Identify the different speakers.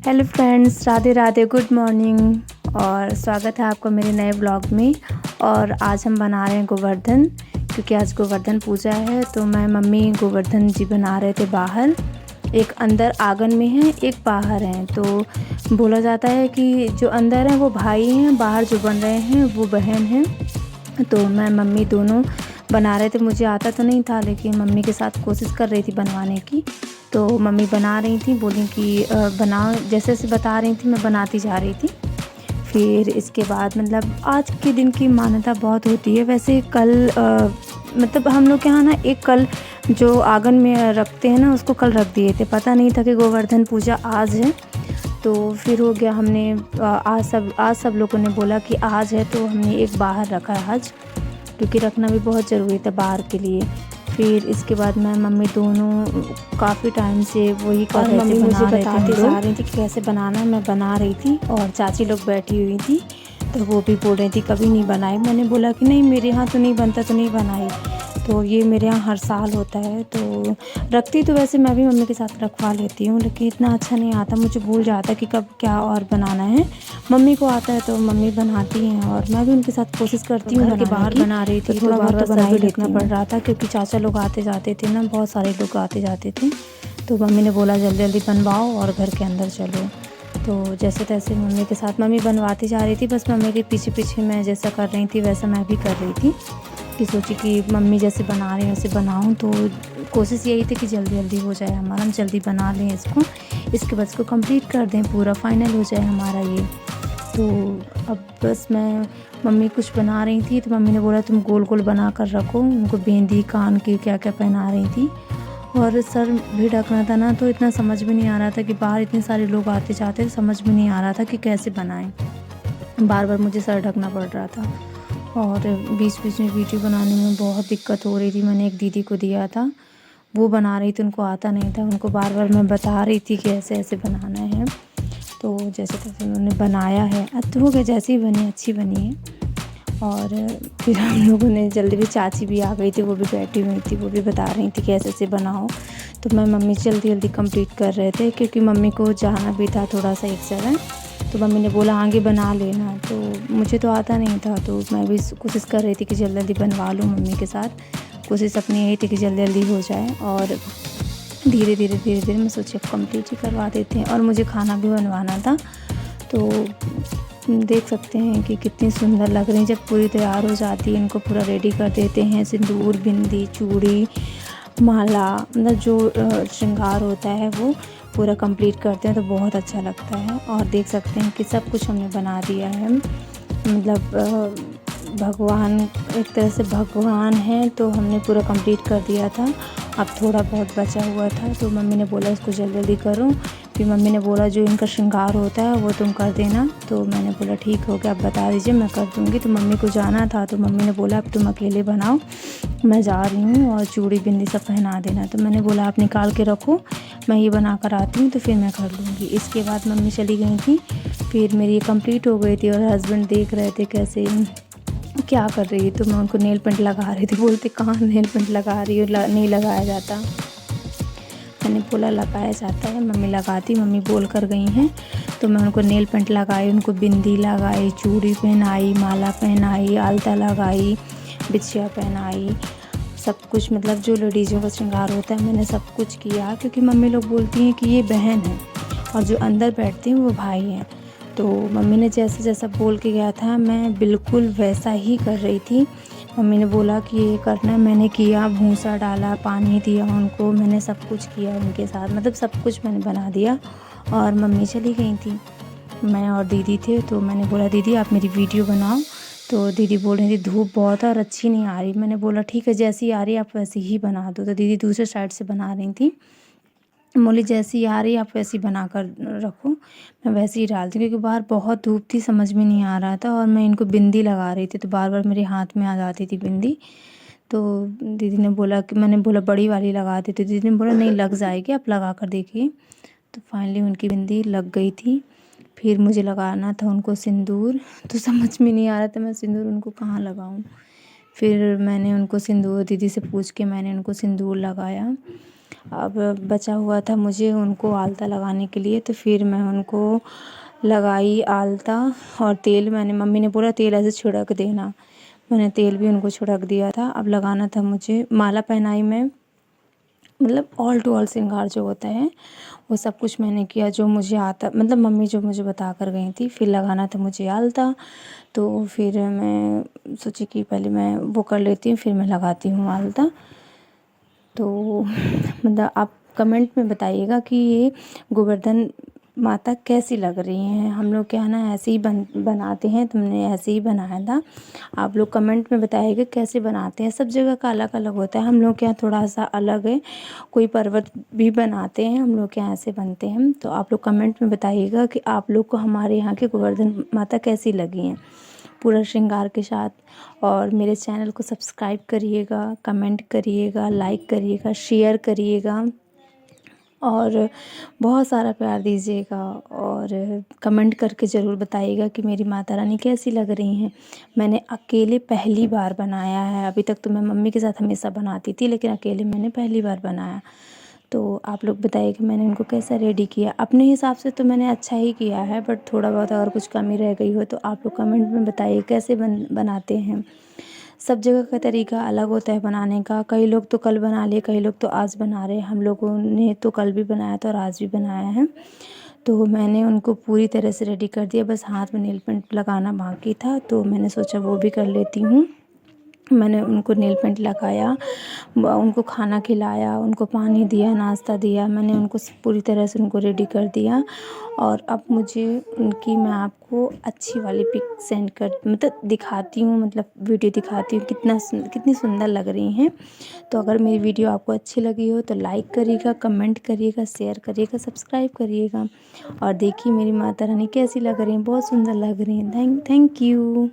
Speaker 1: Hello friends, Radhe Radhe, good morning और स्वागत है आपका मेरे नए ब्लॉग में। और आज हम बना रहे हैं गोवर्धन, क्योंकि आज गोवर्धन पूजा है। तो मैं मम्मी गोवर्धन जी बना रहे थे बाहर, एक अंदर आंगन में है, एक बाहर है। तो बोला जाता है कि जो अंदर हैं वो भाई हैं, बाहर जो बन रहे हैं वो बहन हैं। तो मैं मम्मी दोनों बना रहे थे। मुझे आता तो नहीं था, लेकिन मम्मी के साथ कोशिश कर रही थी बनवाने की। तो मम्मी बना रही थी, बोली कि बनाओ, जैसे जैसे बता रही थी मैं बनाती जा रही थी। फिर इसके बाद मतलब आज के दिन की मान्यता बहुत होती है। वैसे कल मतलब हम लोग के यहाँ ना एक कल जो आंगन में रखते हैं ना, उसको कल रख दिए थे। पता नहीं था कि गोवर्धन पूजा आज है। तो फिर हो गया, हमने आज सब लोगों ने बोला कि आज है, तो हमने एक बाहर रखा है आज, क्योंकि रखना भी बहुत ज़रूरी था बाहर के लिए। फिर इसके बाद मैं मम्मी दोनों काफ़ी टाइम से वही कर रहे थे, मम्मी मुझे बताती जा रही थी कि कैसे बनाना है। मैं बना रही थी और चाची लोग बैठी हुई थी, तो वो भी बोल रही थी कभी नहीं बनाई। मैंने बोला कि नहीं, मेरे यहाँ तो नहीं बनता तो नहीं बनाई। तो ये मेरे यहाँ हर साल होता है। तो रखती तो वैसे मैं भी मम्मी के साथ रखवा लेती हूँ, लेकिन इतना अच्छा नहीं आता, मुझे भूल जाता कि कब क्या और बनाना है। मम्मी को आता है तो मम्मी बनाती हैं, और मैं भी उनके साथ कोशिश करती हूँ। घर के बाहर बना रही थी, तो थोड़ा बहुत बना ही देखना पड़ रहा था, क्योंकि चाचा लोग आते जाते थे ना, बहुत सारे लोग आते जाते थे। तो मम्मी ने बोला जल्दी जल्दी बनवाओ और घर के अंदर चलो। तो जैसे तैसे मम्मी के साथ मम्मी बनवाती जा रही थी, बस मम्मी के पीछे पीछे मैं जैसा कर रही थी वैसा मैं भी कर रही थी, कि सोची कि मम्मी जैसे बना रही हैं वैसे बनाऊं। तो कोशिश यही थी कि जल्दी जल्दी हो जाए हमारा, हम जल्दी बना लें इसको, इसके बाद इसको कंप्लीट कर दें, पूरा फाइनल हो जाए हमारा ये। तो अब बस मैं मम्मी कुछ बना रही थी, तो मम्मी ने बोला तुम गोल गोल बना कर रखो। उनको बिंदी कान की क्या क्या पहना रही थी, और सर भी ढकना था ना, तो इतना समझ में नहीं आ रहा था कि बाहर इतने सारे लोग आते जाते, समझ में नहीं आ रहा था कि कैसे बनाएं। बार बार मुझे सर ढकना पड़ रहा था, और बीच बीच में वीडियो बनाने में बहुत दिक्कत हो रही थी। मैंने एक दीदी को दिया था, वो बना रही थी, उनको आता नहीं था। उनको बार बार मैं बता रही थी कि ऐसे ऐसे बनाना है। तो जैसे तैसे उन्होंने बनाया है, अच्छा हो गया, जैसी बनी अच्छी बनी है। और फिर हम लोगों ने जल्दी भी, चाची भी आ गई थी, वो भी बैठी हुई थी, वो भी बता रही थी कि ऐसे ऐसे बनाओ। तो मैं मम्मी जल्दी जल्दी कंप्लीट कर रहे थे, क्योंकि मम्मी को जाना भी था थोड़ा सा एक जगह। तो मम्मी ने बोला आगे बना लेना, तो मुझे तो आता नहीं था, तो मैं भी कोशिश कर रही थी कि जल्दी जल्दी बनवा लूँ मम्मी के साथ। कोशिश अपनी यही थी कि जल्दी जल्दी हो जाए, और धीरे धीरे धीरे धीरे मैं सोची कंप्लीट ही करवा देते हैं। और मुझे खाना भी बनवाना था। तो देख सकते हैं कि कितनी सुंदर लग रही हैं। जब पूरी तैयार हो जाती है, इनको पूरा रेडी कर देते हैं, सिंदूर, बिंदी, चूड़ी, माला, मतलब जो श्रृंगार होता है वो पूरा कंप्लीट करते हैं, तो बहुत अच्छा लगता है। और देख सकते हैं कि सब कुछ हमने बना दिया है। मतलब भगवान, एक तरह से भगवान हैं, तो हमने पूरा कंप्लीट कर दिया था। अब थोड़ा बहुत बचा हुआ था, तो मम्मी ने बोला इसको जल्दी जल्दी करो। फिर मम्मी ने बोला जो इनका श्रृंगार होता है वो तुम कर देना। तो मैंने बोला ठीक हो गया, आप बता दीजिए मैं कर दूँगी। तो मम्मी को जाना था, तो मम्मी ने बोला अब तुम अकेले बनाओ, मैं जा रही हूँ, और चूड़ी बिंदी सब पहना देना। तो मैंने बोला आप निकाल के रखो, मैं ये बना कर आती हूँ, तो फिर मैं कर लूँगी। इसके बाद मम्मी चली गई थी। फिर मेरी ये कंप्लीट हो गई थी, और हस्बैंड देख रहे थे कैसे क्या कर रही है। तो मैं उनको नेल पेंट लगा रही थी, बोलते कहाँ नेल पेंट लगा रही हो, नहीं लगाया जाता। मैंने बोला लगाया जाता है, मम्मी लगाती, मम्मी बोल कर गई हैं। तो मैं उनको नेल पेंट लगाई, उनको बिंदी लगाई, चूड़ी पहनाई, माला पहनाई, आलता लगाई, बिछिया पहनाई, सब कुछ, मतलब जो लेडीज़ों का श्रृंगार होता है मैंने सब कुछ किया। क्योंकि मम्मी लोग बोलती हैं कि ये बहन है, और जो अंदर बैठती हैं वो भाई हैं। तो मम्मी ने जैसे जैसा बोल के गया था, मैं बिल्कुल वैसा ही कर रही थी। मम्मी ने बोला कि ये करना है, मैंने किया, भूसा डाला, पानी दिया उनको, मैंने सब कुछ किया उनके साथ, मतलब सब कुछ मैंने बना दिया। और मम्मी चली गई थी, मैं और दीदी थे। तो मैंने बोला दीदी आप मेरी वीडियो बनाओ। तो दीदी बोल रही थी धूप बहुत है और अच्छी नहीं आ रही। मैंने बोला ठीक है, जैसी आ रही आप वैसी ही बना दो। तो दीदी दूसरे साइड से बना रही थी, बोली जैसी आ रही आप वैसी बना कर रखो, मैं वैसे ही डालती, क्योंकि बाहर बहुत धूप थी, समझ में नहीं आ रहा था। और मैं इनको बिंदी लगा रही थी, तो बार बार मेरे हाथ में आ जाती थी बिंदी। तो दीदी ने बोला कि, मैंने बोला बड़ी वाली लगा दी, तो दीदी ने बोला नहीं लग जाएगी, आप लगा कर देखिए। तो फाइनली उनकी बिंदी लग गई थी। फिर मुझे लगाना था उनको सिंदूर, तो समझ में नहीं आ रहा था मैं सिंदूर उनको कहाँ लगाऊं। फिर मैंने उनको सिंदूर, दीदी से पूछ के मैंने उनको सिंदूर लगाया। अब बचा हुआ था मुझे उनको आलता लगाने के लिए, तो फिर मैं उनको लगाई आलता। और तेल मैंने, मम्मी ने बोला तेल ऐसे छिड़क देना, मैंने तेल भी उनको छिड़क दिया था। अब लगाना था मुझे, माला पहनाई मैं, मतलब ऑल टू ऑल श्रृंगार जो होता है वो सब कुछ मैंने किया जो मुझे आता, मतलब मम्मी जो मुझे बता कर गई थी। फिर लगाना था मुझे आलता, तो फिर मैं सोची कि पहले मैं वो कर लेती हूँ, फिर मैं लगाती हूँ आलता। तो मतलब आप कमेंट में बताइएगा कि ये गोवर्धन माता कैसी लग रही हैं। हम लोग क्या है ना ऐसे ही बनाते हैं, तुमने ऐसे ही बनाया था। आप लोग कमेंट में बताइएगा कैसे बनाते हैं। सब जगह का अलग अलग होता है, हम लोग के यहाँ थोड़ा सा अलग है। कोई पर्वत भी बनाते हैं, हम लोग के यहाँ ऐसे बनते हैं। तो आप लोग कमेंट में बताइएगा कि आप लोग को हमारे यहाँ की गोवर्धन माता कैसी लगी हैं पूरा श्रृंगार के साथ। और मेरे चैनल को सब्सक्राइब करिएगा, कमेंट करिएगा, लाइक करिएगा, शेयर करिएगा और बहुत सारा प्यार दीजिएगा। और कमेंट करके ज़रूर बताइएगा कि मेरी माता रानी कैसी लग रही हैं। मैंने अकेले पहली बार बनाया है, अभी तक तो मैं मम्मी के साथ हमेशा बनाती थी, लेकिन अकेले मैंने पहली बार बनाया। तो आप लोग बताइए कि मैंने उनको कैसा रेडी किया। अपने हिसाब से तो मैंने अच्छा ही किया है, बट थोड़ा बहुत अगर कुछ कमी रह गई हो तो आप लोग कमेंट में बताइए कैसे बनाते हैं। सब जगह का तरीका अलग होता है बनाने का। कई लोग तो कल बना लिए, कई लोग तो आज बना रहे हैं। हम लोगों ने तो कल भी बनाया था और आज भी बनाया है। तो मैंने उनको पूरी तरह से रेडी कर दिया, बस हाथ में नेल पेंट लगाना बाकी था, तो मैंने सोचा वो भी कर लेती हूँ। मैंने उनको नेल पेंट लगाया, उनको खाना खिलाया, उनको पानी दिया, नाश्ता दिया, मैंने उनको पूरी तरह से उनको रेडी कर दिया। और अब मुझे उनकी, मैं आपको अच्छी वाली पिक सेंड कर, मतलब दिखाती हूँ, मतलब वीडियो दिखाती हूँ कितनी सुंदर लग रही हैं। तो अगर मेरी वीडियो आपको अच्छी लगी हो तो लाइक करिएगा, कमेंट करिएगा, शेयर करिएगा, सब्सक्राइब करिएगा। और देखिए मेरी माता रानी कैसी लग रही हैं, बहुत सुंदर लग रही हैं। Thank you.